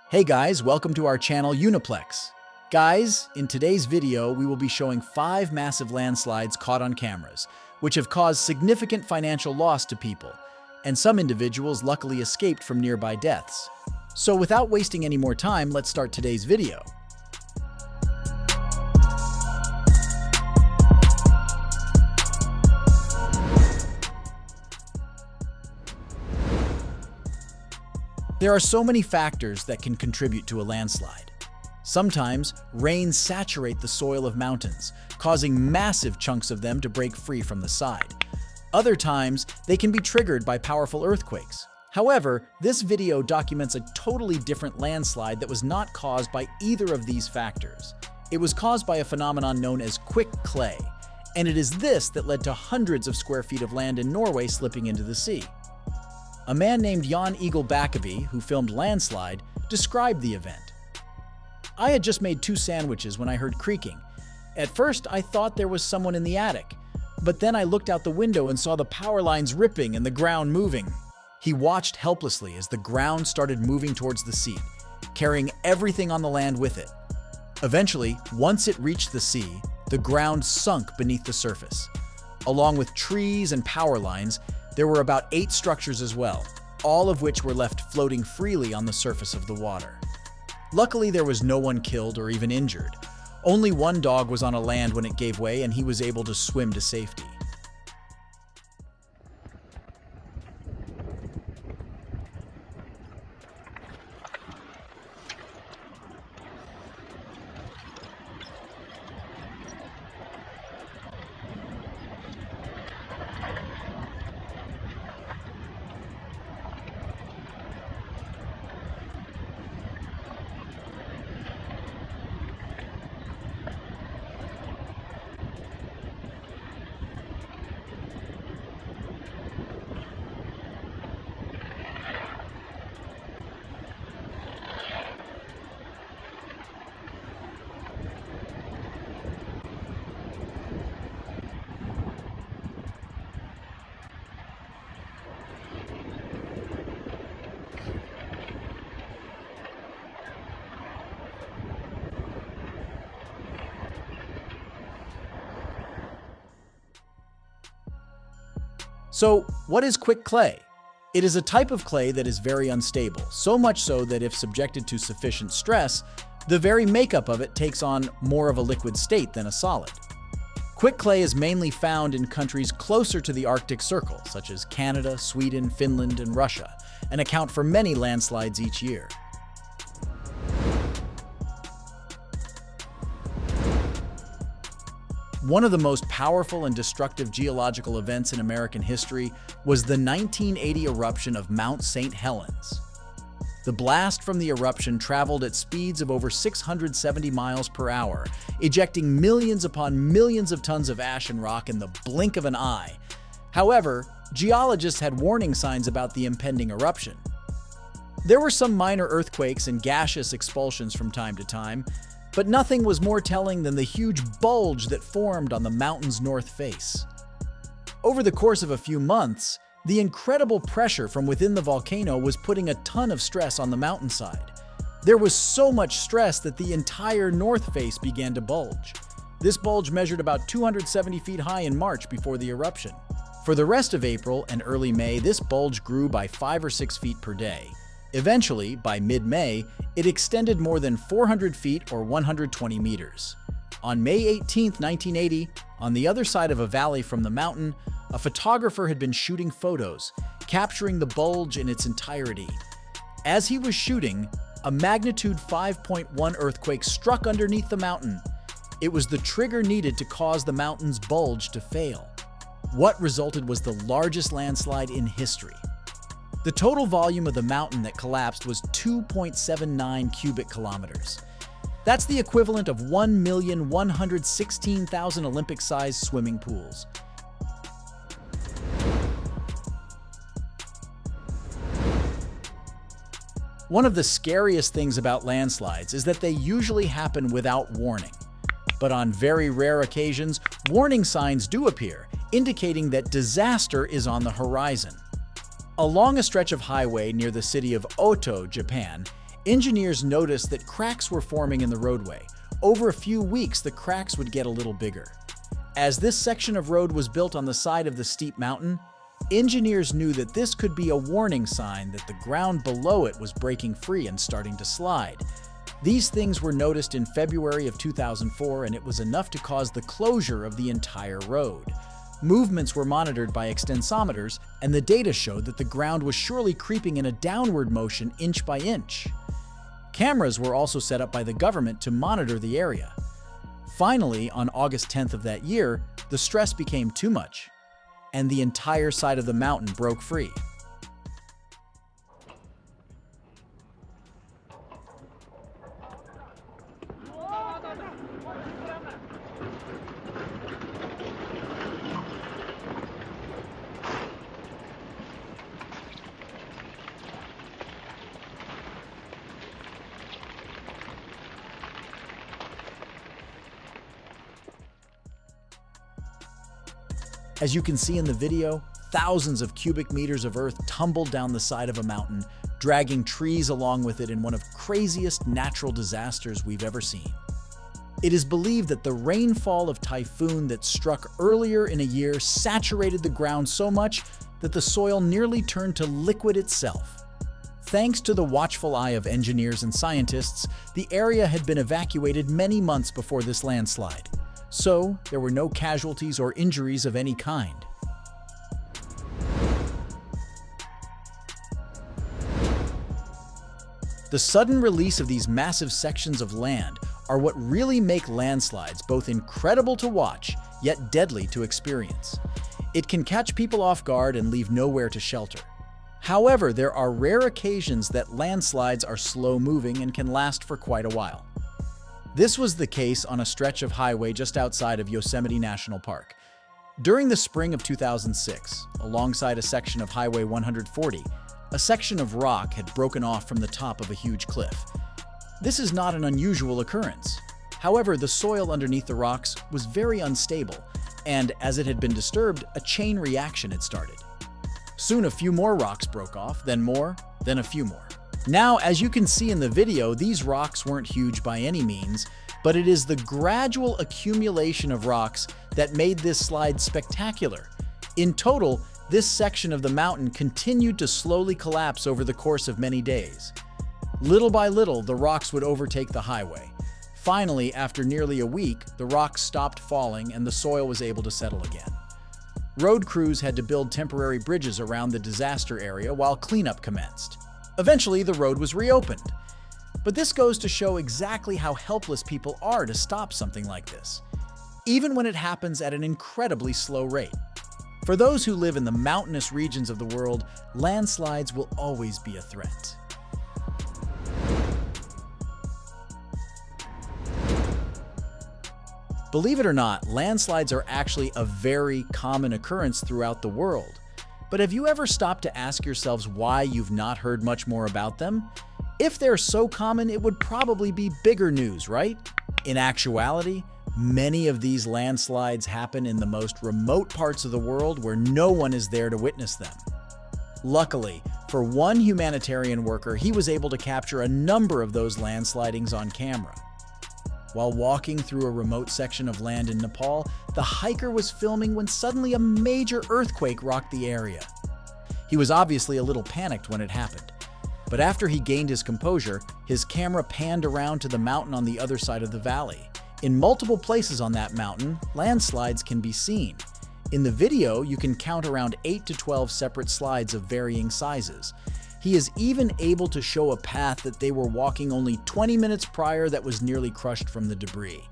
Hey guys, welcome to our channel Uniplex. Guys, in today's video we will be showing 5 massive landslides caught on cameras, which have caused significant financial loss to people, and some individuals luckily escaped from nearby deaths. So without wasting any more time, let's start today's video. There are so many factors that can contribute to a landslide. Sometimes, rains saturate the soil of mountains, causing massive chunks of them to break free from the side. Other times, they can be triggered by powerful earthquakes. However, this video documents a totally different landslide that was not caused by either of these factors. It was caused by a phenomenon known as quick clay, and it is this that led to hundreds of square feet of land in Norway slipping into the sea. A man named Jan Eagle Bakkeby, who filmed Landslide, described the event. "I had just made 2 sandwiches when I heard creaking. At first, I thought there was someone in the attic, but then I looked out the window and saw the power lines ripping and the ground moving." He watched helplessly as the ground started moving towards the sea, carrying everything on the land with it. Eventually, once it reached the sea, the ground sunk beneath the surface. Along with trees and power lines, there were about 8 structures as well, all of which were left floating freely on the surface of the water. Luckily, there was no one killed or even injured. Only one dog was on a land when it gave way, and he was able to swim to safety. So, what is quick clay? It is a type of clay that is very unstable, so much so that if subjected to sufficient stress, the very makeup of it takes on more of a liquid state than a solid. Quick clay is mainly found in countries closer to the Arctic Circle, such as Canada, Sweden, Finland, and Russia, and account for many landslides each year. One of the most powerful and destructive geological events in American history was the 1980 eruption of Mount St. Helens. The blast from the eruption traveled at speeds of over 670 miles per hour, ejecting millions upon millions of tons of ash and rock in the blink of an eye. However, geologists had warning signs about the impending eruption. There were some minor earthquakes and gaseous expulsions from time to time, but nothing was more telling than the huge bulge that formed on the mountain's north face. Over the course of a few months, the incredible pressure from within the volcano was putting a ton of stress on the mountainside. There was so much stress that the entire north face began to bulge. This bulge measured about 270 feet high in March before the eruption. For the rest of April and early May, this bulge grew by 5 or 6 feet per day. Eventually, by mid-May, it extended more than 400 feet or 120 meters. On May 18, 1980, on the other side of a valley from the mountain, a photographer had been shooting photos, capturing the bulge in its entirety. As he was shooting, a magnitude 5.1 earthquake struck underneath the mountain. It was the trigger needed to cause the mountain's bulge to fail. What resulted was the largest landslide in history. The total volume of the mountain that collapsed was 2.79 cubic kilometers. That's the equivalent of 1,116,000 Olympic-sized swimming pools. One of the scariest things about landslides is that they usually happen without warning. But on very rare occasions, warning signs do appear, indicating that disaster is on the horizon. Along a stretch of highway near the city of Oto, Japan, Engineers noticed that cracks were forming in the roadway. Over a few weeks, the cracks would get a little bigger. As this section of road was built on the side of the steep mountain, engineers knew that this could be a warning sign that the ground below it was breaking free and starting to slide. These things were noticed in February of 2004, and it was enough to cause the closure of the entire road. Movements were monitored by extensometers, and the data showed that the ground was surely creeping in a downward motion inch by inch. Cameras were also set up by the government to monitor the area. Finally, on August 10th of that year, the stress became too much, and the entire side of the mountain broke free. As you can see in the video, thousands of cubic meters of earth tumbled down the side of a mountain, dragging trees along with it in one of the craziest natural disasters we've ever seen. It is believed that the rainfall of typhoon that struck earlier in a year saturated the ground so much that the soil nearly turned to liquid itself. Thanks to the watchful eye of engineers and scientists, the area had been evacuated many months before this landslide. So, there were no casualties or injuries of any kind. The sudden release of these massive sections of land are what really make landslides both incredible to watch, yet deadly to experience. It can catch people off guard and leave nowhere to shelter. However, there are rare occasions that landslides are slow-moving and can last for quite a while. This was the case on a stretch of highway just outside of Yosemite National Park. During the spring of 2006, alongside a section of Highway 140, a section of rock had broken off from the top of a huge cliff. This is not an unusual occurrence. However, the soil underneath the rocks was very unstable, and as it had been disturbed, a chain reaction had started. Soon a few more rocks broke off, then more, then a few more. Now, as you can see in the video, these rocks weren't huge by any means, but it is the gradual accumulation of rocks that made this slide spectacular. In total, this section of the mountain continued to slowly collapse over the course of many days. Little by little, the rocks would overtake the highway. Finally, after nearly a week, the rocks stopped falling and the soil was able to settle again. Road crews had to build temporary bridges around the disaster area while cleanup commenced. Eventually, the road was reopened. But this goes to show exactly how helpless people are to stop something like this, even when it happens at an incredibly slow rate. For those who live in the mountainous regions of the world, landslides will always be a threat. Believe it or not, landslides are actually a very common occurrence throughout the world. But have you ever stopped to ask yourselves why you've not heard much more about them? If they're so common, it would probably be bigger news, right? In actuality, many of these landslides happen in the most remote parts of the world where no one is there to witness them. Luckily, for one humanitarian worker, he was able to capture a number of those landslidings on camera. While walking through a remote section of land in Nepal, the hiker was filming when suddenly a major earthquake rocked the area. He was obviously a little panicked when it happened, but after he gained his composure, his camera panned around to the mountain on the other side of the valley. In multiple places on that mountain, landslides can be seen. In the video, you can count around 8 to 12 separate slides of varying sizes. He is even able to show a path that they were walking only 20 minutes prior that was nearly crushed from the debris.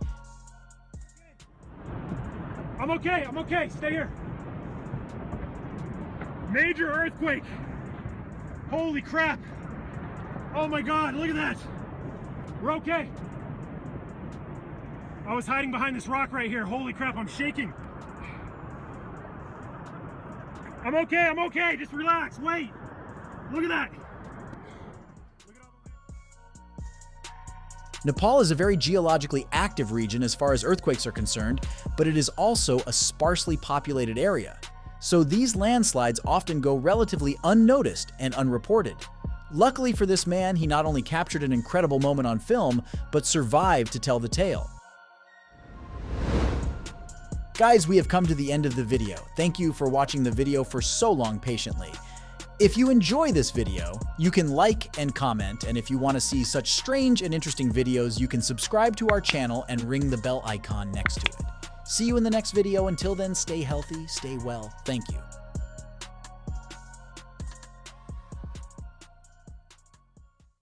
I'm okay, stay here. Major earthquake. Holy crap. Oh my God, look at that. We're okay. I was hiding behind this rock right here. Holy crap, I'm shaking. I'm okay, just relax, wait. Look at that. Nepal is a very geologically active region as far as earthquakes are concerned, but it is also a sparsely populated area. So these landslides often go relatively unnoticed and unreported. Luckily for this man, he not only captured an incredible moment on film, but survived to tell the tale. Guys, we have come to the end of the video. Thank you for watching the video for so long patiently. If you enjoy this video, you can like and comment, and if you want to see such strange and interesting videos, you can subscribe to our channel and ring the bell icon next to it. See you in the next video. Until then, stay healthy, stay well. Thank you.